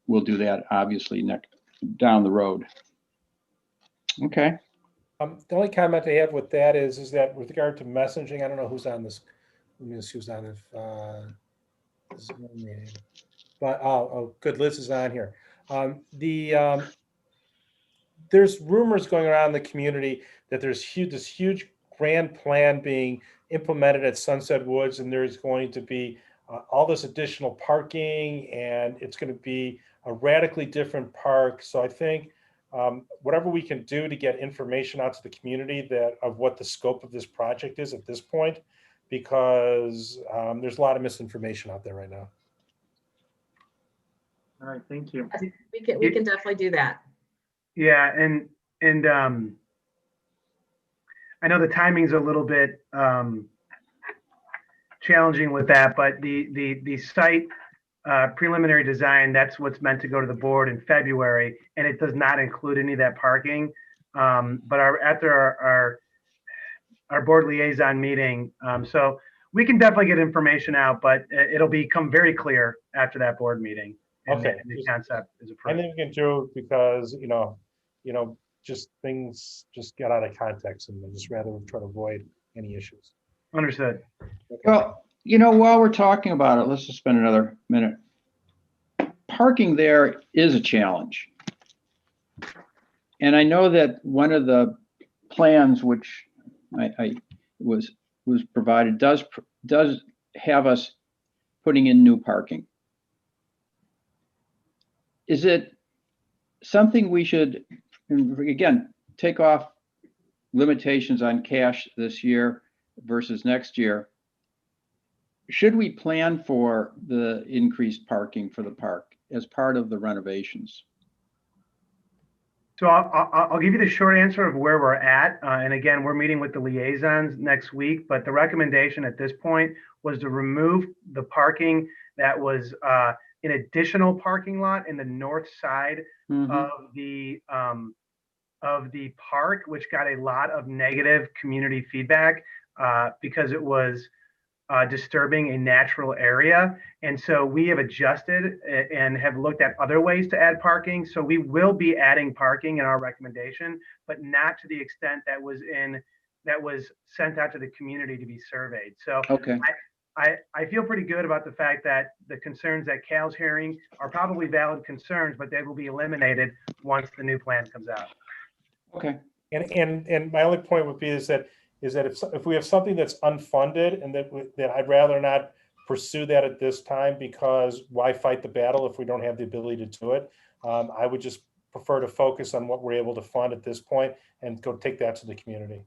We'll do that obviously down the road. Okay. The only comment I have with that is that with regard to messaging, I don't know who's on this. Let me see who's on it. But oh, good, Liz is on here. There's rumors going around the community that there's this huge grand plan being implemented at Sunset Woods, and there's going to be all this additional parking, and it's going to be a radically different park. So I think whatever we can do to get information out to the community of what the scope of this project is at this point, because there's a lot of misinformation out there right now. All right, thank you. We can definitely do that. Yeah, and I know the timing's a little bit challenging with that, but the site preliminary design, that's what's meant to go to the board in February, and it does not include any of that parking. But after our board liaison meeting, so we can definitely get information out, but it'll become very clear after that board meeting. Okay. The concept is I approved. think we can do it because, just things just get out of context, and I'd just rather try to avoid any issues. Understood. Well, while we're talking about it, let's just spend another minute. Parking there is a challenge. And I know that one of the plans which I was provided does have us putting in new parking. Is it something we should, again, take off limitations on cash this year versus next year? Should we plan for the increased parking for the park as part of the renovations? So I'll give you the short answer of where we're at. And again, we're meeting with the liaisons next week, but the recommendation at this point was to remove the parking that was an additional parking lot in the north side of the park, which got a lot of negative community feedback because it was disturbing a natural area. And so we have adjusted and have looked at other ways to add parking. So we will be adding parking in our recommendation, but not to the extent that was sent out to the community to be surveyed. So Okay. I feel pretty good about the fact that the concerns that Cal's hearing are probably valid concerns, but they will be eliminated once the new plan comes out. Okay, And my only point would be is that if we have something that's unfunded and that I'd rather not pursue that at this time, because why fight the battle if we don't have the ability to do it? I would just prefer to focus on what we're able to fund at this point and go take that to the community.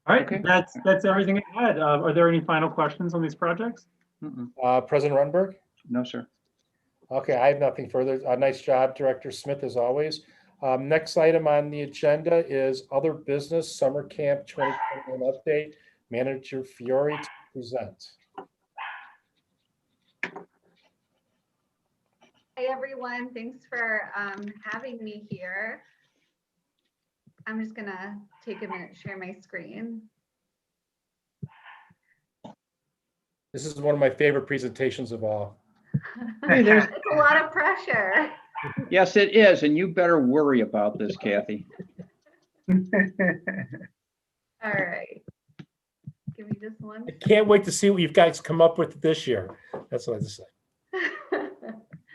All right, Okay. that's everything I had. Are there any final questions on these projects? President Ruttenberg? no, sir. Okay, I have nothing further. Nice job, Director Smith, as always. Next item on the agenda is other business summer camp 2021 update. Manager Fiore to present. Hey everyone, thanks for having me here. I'm just gonna take a minute to share my screen. This is one of my favorite presentations of all. Hey, there's- It's a lot of pressure. Yes, it is, and you better worry about this, Kathy. All right. Give me just one. I can't wait to see what you guys come up with this year. That's what I just say.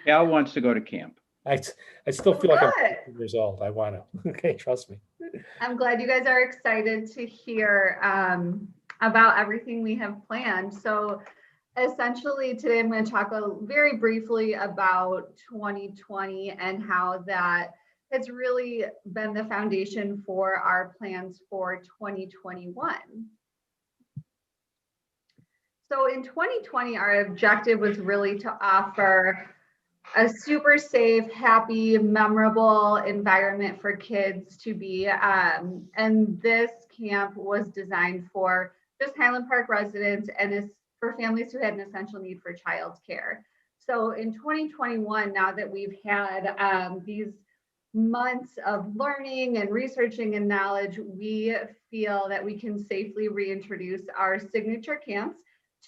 Al wants to go to camp. I still feel like I'm Good. 15 years old. I want to. Okay, trust me. I'm glad you guys are excited to hear about everything we have planned. So essentially today I'm going to talk very briefly about 2020 and how that has really been the foundation for our plans for 2021. So in 2020, our objective was really to offer a super safe, happy, memorable environment for kids to be. And this camp was designed for just Highland Park residents and is for families who had an essential need for childcare. So in 2021, now that we've had these months of learning and researching and knowledge, we feel that we can safely reintroduce our signature camps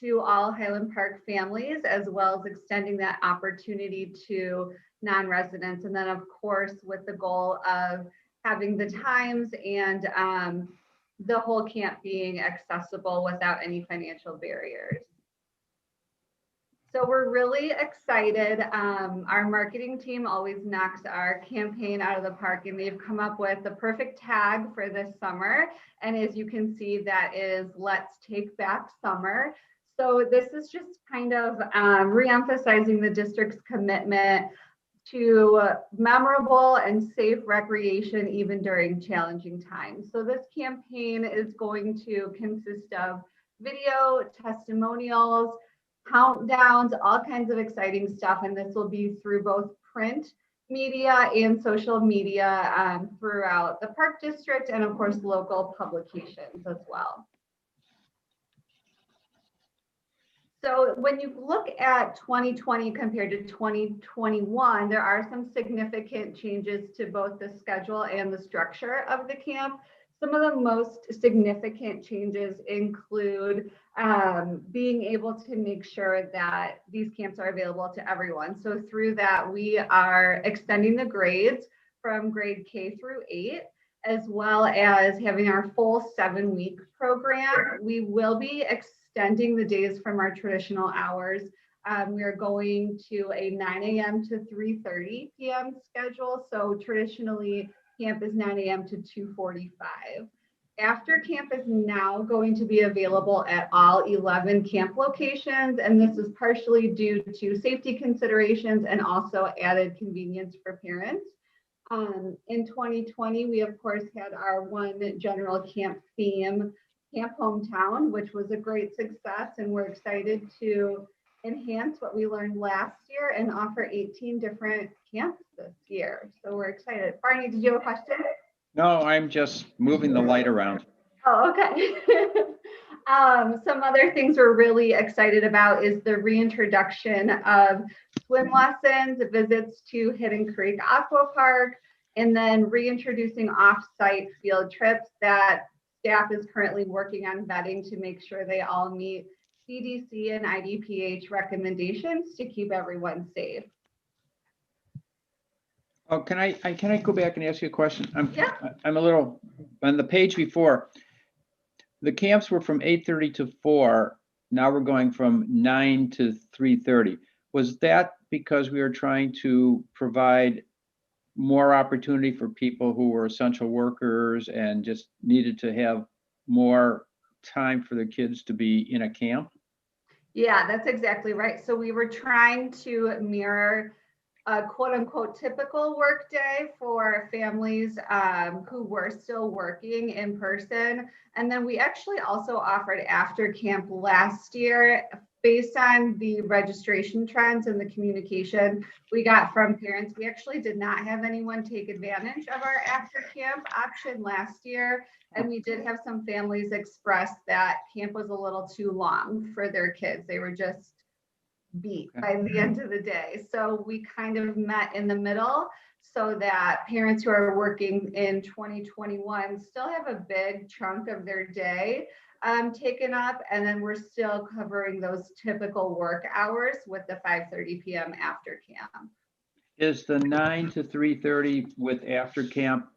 to all Highland Park families, as well as extending that opportunity to non-residents. And then of course, with the goal of having the times and the whole camp being accessible without any financial barriers. So we're really excited. Our marketing team always knocks our campaign out of the park, and they've come up with the perfect tag for this summer. And as you can see, that is "Let's Take Back Summer." So this is just kind of re-emphasizing the district's commitment to memorable and safe recreation even during challenging times. So this campaign is going to consist of video, testimonials, countdowns, all kinds of exciting stuff. And this will be through both print media and social media throughout the Park District and of course local publications as well. So when you look at 2020 compared to 2021, there are some significant changes to both the schedule and the structure of the camp. Some of the most significant changes include being able to make sure that these camps are available to everyone. So through that, we are extending the grades from grade K through 8, as well as having our full 7-week program. We will be extending the days from our traditional hours. We are going to a 9 a.m. to 3:30 p.m. schedule. So traditionally, camp is 9 a.m. to 2:45. After camp is now going to be available at all 11 camp locations, and this is partially due to safety considerations and also added convenience for parents. In 2020, we of course had our one general camp theme, Camp Hometown, which was a great success, and we're excited to enhance what we learned last year and offer 18 different camps this year. So we're excited. Barney, did you have a question? No, I'm just moving the light around. Oh, okay. Some other things we're really excited about is the reintroduction of swim lessons, visits to Hidden Creek Aqua Park, and then reintroducing off-site field trips that staff is currently working on vetting to make sure they all meet CDC and IDPH recommendations to keep everyone safe. Oh, can I go back and ask you a question? Yeah. I'm a little, on the page before, the camps were from 8:30 to 4. Now we're going from 9 to 3:30. Was that because we were trying to provide more opportunity for people who were essential workers and just needed to have more time for their kids to be in a camp? Yeah, that's exactly right. So we were trying to mirror a quote unquote typical workday for families who were still working in person. And then we actually also offered after camp last year based on the registration trends and the communication we got from parents. We actually did not have anyone take advantage of our after camp option last year. And we did have some families express that camp was a little too long for their kids. They were just beat by the end of the day. So we kind of met in the middle so that parents who are working in 2021 still have a big chunk of their day taken up. And then we're still covering those typical work hours with the 5:30 p.m. after camp. Is the 9 to 3:30 with after camp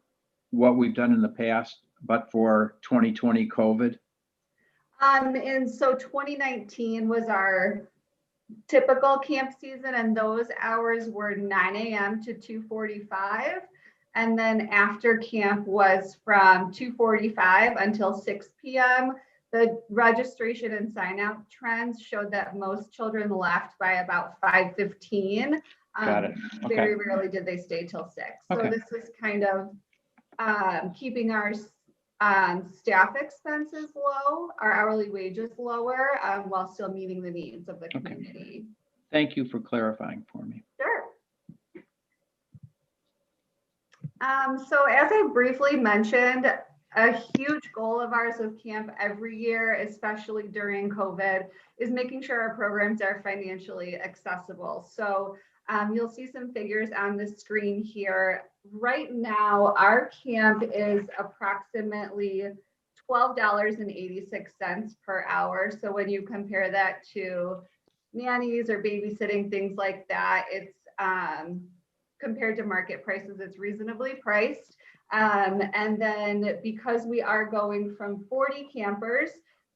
what we've done in the past, but for 2020 COVID? And so 2019 was our typical camp season, and those hours were 9 a.m. to 2:45. And then after camp was from 2:45 until 6 p.m. The registration and sign out trends showed that most children left by about 5:15. Got it. Okay. Very rarely did they stay till 6. So Okay. this is kind of keeping our staff expenses low, our hourly wages lower, while still meeting the needs of the community. Thank you for clarifying for me. Sure. So as I briefly mentioned, a huge goal of ours with camp every year, especially during COVID, is making sure our programs are financially accessible. So you'll see some figures on the screen here. Right now, our camp is approximately $12.86 per hour. So when you compare that to nannies or babysitting, things like that, it's compared to market prices, it's reasonably priced. And then because we are going from 40 campers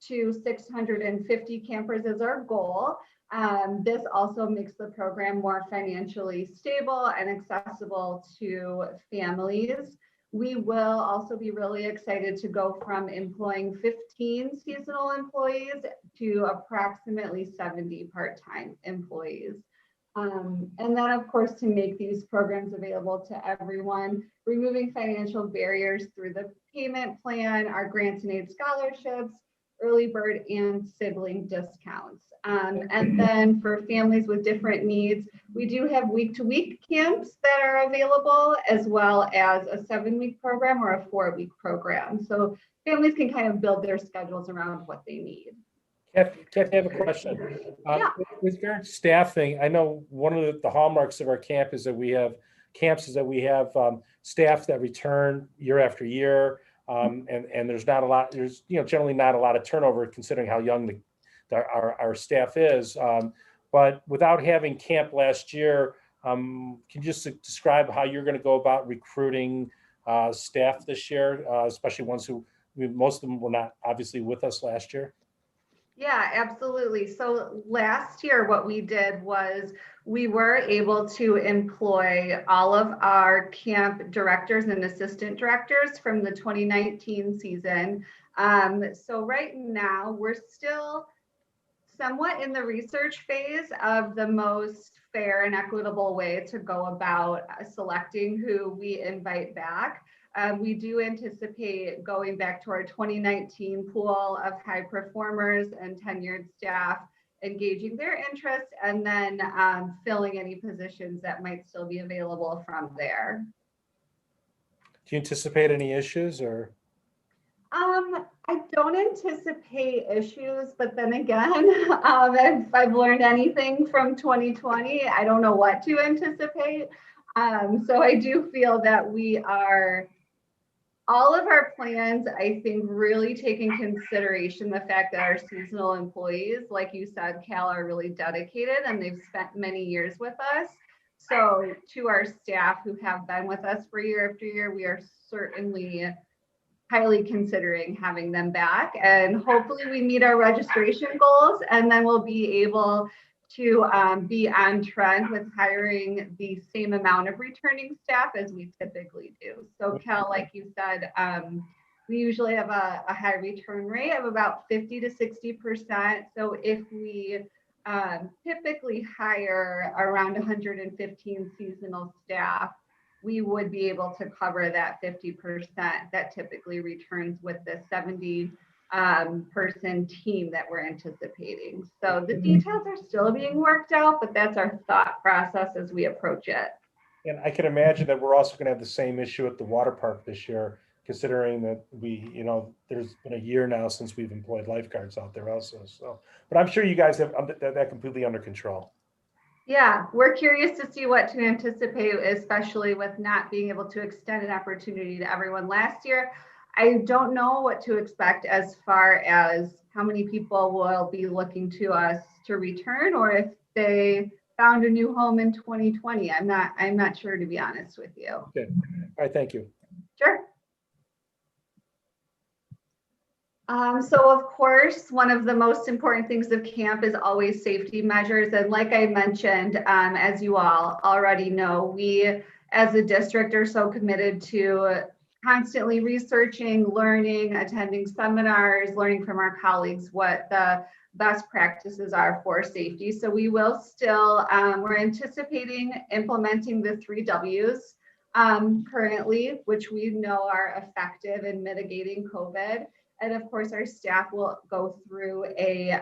to 650 campers is our goal, this also makes the program more financially stable and accessible to families. We will also be really excited to go from employing 15 seasonal employees to approximately 70 part-time employees. And then, of course, to make these programs available to everyone, removing financial barriers through the payment plan, our grants and aid scholarships, early bird and sibling discounts. And then for families with different needs, we do have week-to-week camps that are available, as well as a 7-week program or a 4-week program. So families can kind of build their schedules around what they need. Kathy, I have a question. Yeah. With regard to staffing, I know one of the hallmarks of our camp is that we have staff that return year after year. And there's not a lot, generally not a lot of turnover considering how young our staff is. But without having camp last year, can you just describe how you're going to go about recruiting staff this year, especially ones who, most of them were not obviously with us last year? Yeah, absolutely. So last year, what we did was we were able to employ all of our camp directors and assistant directors from the 2019 season. So right now, we're still somewhat in the research phase of the most fair and equitable way to go about selecting who we invite back. We do anticipate going back to our 2019 pool of high performers and tenured staff, engaging their interest, and then filling any positions that might still be available from there. Do you anticipate any issues or? I don't anticipate issues, but then again, if I've learned anything from 2020, I don't know what to anticipate. So I do feel that we are, all of our plans, I think, really take in consideration the fact that our seasonal employees, like you said, Cal, are really dedicated and they've spent many years with us. So to our staff who have been with us for year after year, we are certainly highly considering having them back. And hopefully we meet our registration goals, and then we'll be able to be on trend with hiring the same amount of returning staff as we typically do. So Cal, like you said, we usually have a high return rate of about 50 to 60%. So if we typically hire around 115 seasonal staff, we would be able to cover that 50% that typically returns with the 70 person team that we're anticipating. So the details are still being worked out, but that's our thought process as we approach it. And I can imagine that we're also going to have the same issue at the water park this year, considering that there's been a year now since we've employed lifeguards out there also. So, but I'm sure you guys have that completely under control. Yeah, we're curious to see what to anticipate, especially with not being able to extend an opportunity to everyone last year. I don't know what to expect as far as how many people will be looking to us to return, or if they found a new home in 2020. I'm not sure, to be honest with you. Okay. All right, thank you. Sure. So of course, one of the most important things of camp is always safety measures. And like I mentioned, as you all already know, we as a district are so committed to constantly researching, learning, attending seminars, learning from our colleagues what the best practices are for safety. So we will still, we're anticipating implementing the 3 W's currently, which we know are effective in mitigating COVID. And of course, our staff will go through a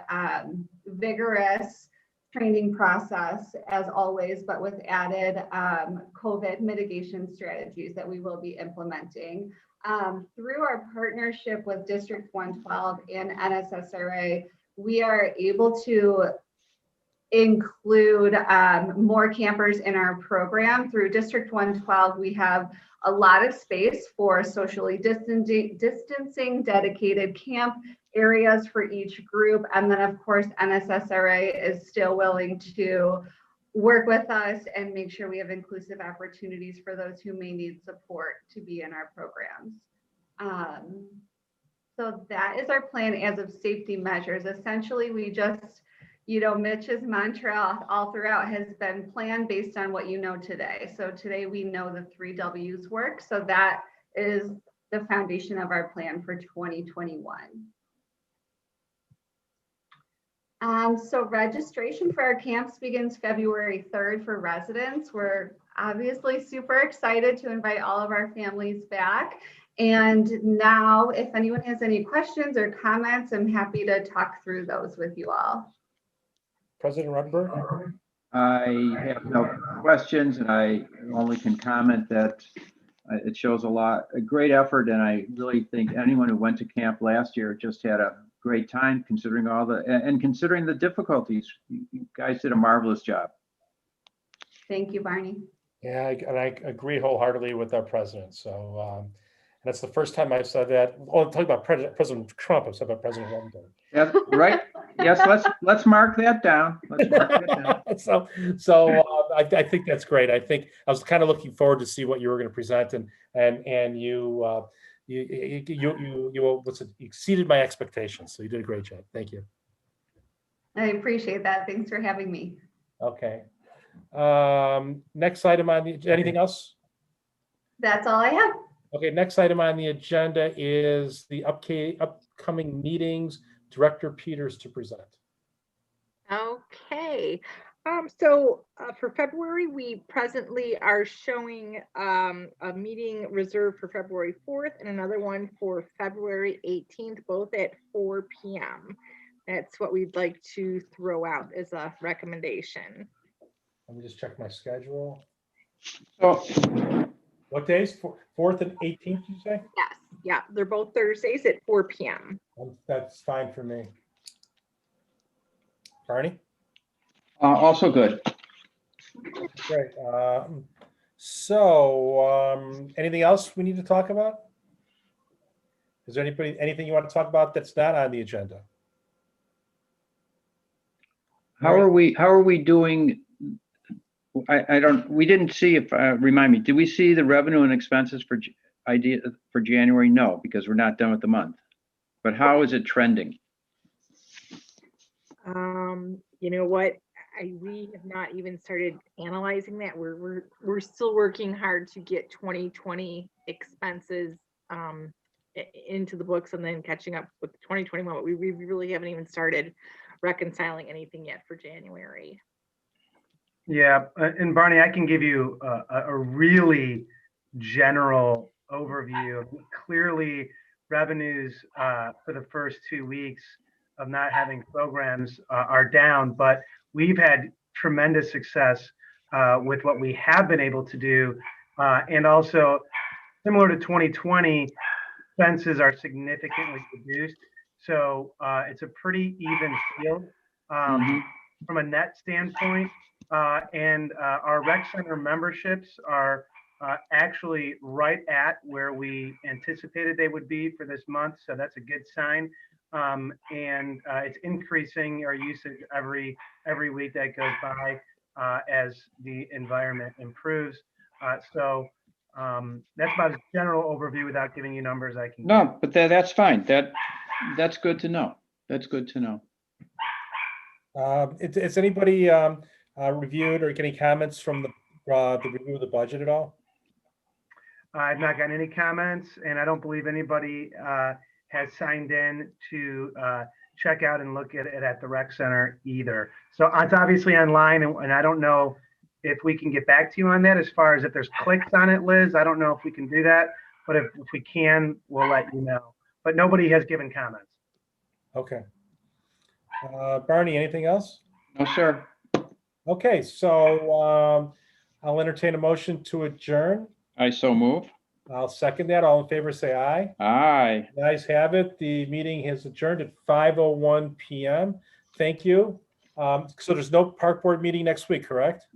vigorous training process as always, but with added COVID mitigation strategies that we will be implementing. Through our partnership with District 112 and NSSRA, we are able to include more campers in our program. Through District 112, we have a lot of space for socially distancing dedicated camp areas for each group. And then of course, NSSRA is still willing to work with us and make sure we have inclusive opportunities for those who may need support to be in our programs. So that is our plan as of safety measures. Essentially, we just, Mitch's mantra all throughout has been planned based on what you know today. So today we know the 3 W's work. So that is the foundation of our plan for 2021. So registration for our camps begins February 3rd for residents. We're obviously super excited to invite all of our families back. And now, if anyone has any questions or comments, I'm happy to talk through those with you all. President Ruttenberg? I have no questions, and I only can comment that it shows a great effort, and I really think anyone who went to camp last year just had a great time, considering considering the difficulties. You guys did a marvelous job. Thank you, Barney. Yeah, and I agree wholeheartedly with our president. So, and that's the first time I've said that. Oh, I'm talking about President Trump. I've said about President Ruttenberg. Yeah, right. Yes, let's mark that down. Let's mark that down. I think that's great. I think I was kind of looking forward to see what you were going to present, and you exceeded my expectations. So you did a great job. Thank you. I appreciate that. Thanks for having me. Okay. Next item on the, anything else? That's all I have. Okay, next item on the agenda is the upcoming meetings. Director Peters to present. Okay. So for February, we presently are showing a meeting reserved for February 4th and another one for February 18th, both at 4 p.m. That's what we'd like to throw out as a recommendation. Let me just check my schedule. So, what days? 4th and 18th, you say? Yes, yeah, they're both Thursdays at 4 p.m. That's fine for me. Barney? also good. Great. Anything else we need to talk about? Is there anything you want to talk about that's not on the agenda? How are we doing? we didn't see if, remind me, did we see the revenue and expenses for for January? No, because we're not done with the month. But how is it trending? You know what? We have not even started analyzing that. We're still working hard to get 2020 expenses into the books and then catching up with 2021. But we really haven't even started reconciling anything yet for January. Yeah, and Barney, I can give you a really general overview. Clearly, revenues for the first 2 weeks of not having programs are down, but we've had tremendous success with what we have been able to do. And also, similar to 2020, expenses are significantly reduced. So it's a pretty even field from a net standpoint. And our rec center memberships are actually right at where we anticipated they would be for this month. So that's a good sign. And it's increasing our usage every week that goes by as the environment improves. So that's about a general overview without giving you numbers I can. No, but that's fine. That's good to know. That's good to know. Has anybody reviewed or get any comments from the review of the budget at all? I've not gotten any comments, and I don't believe anybody has signed in to check out and look at it at the rec center either. So it's obviously online, and I don't know if we can get back to you on that as far as if there's clicks on it, Liz. I don't know if we can do that, but if we can, we'll let you know. But nobody has given comments. Okay. Barney, anything else? No, sir. Okay, so I'll entertain a motion to adjourn. I so move. I'll second that. All in favor, say aye. Aye. The ayes have it. The meeting has adjourned at 5:01 p.m. Thank you. So there's no park board meeting next week, correct?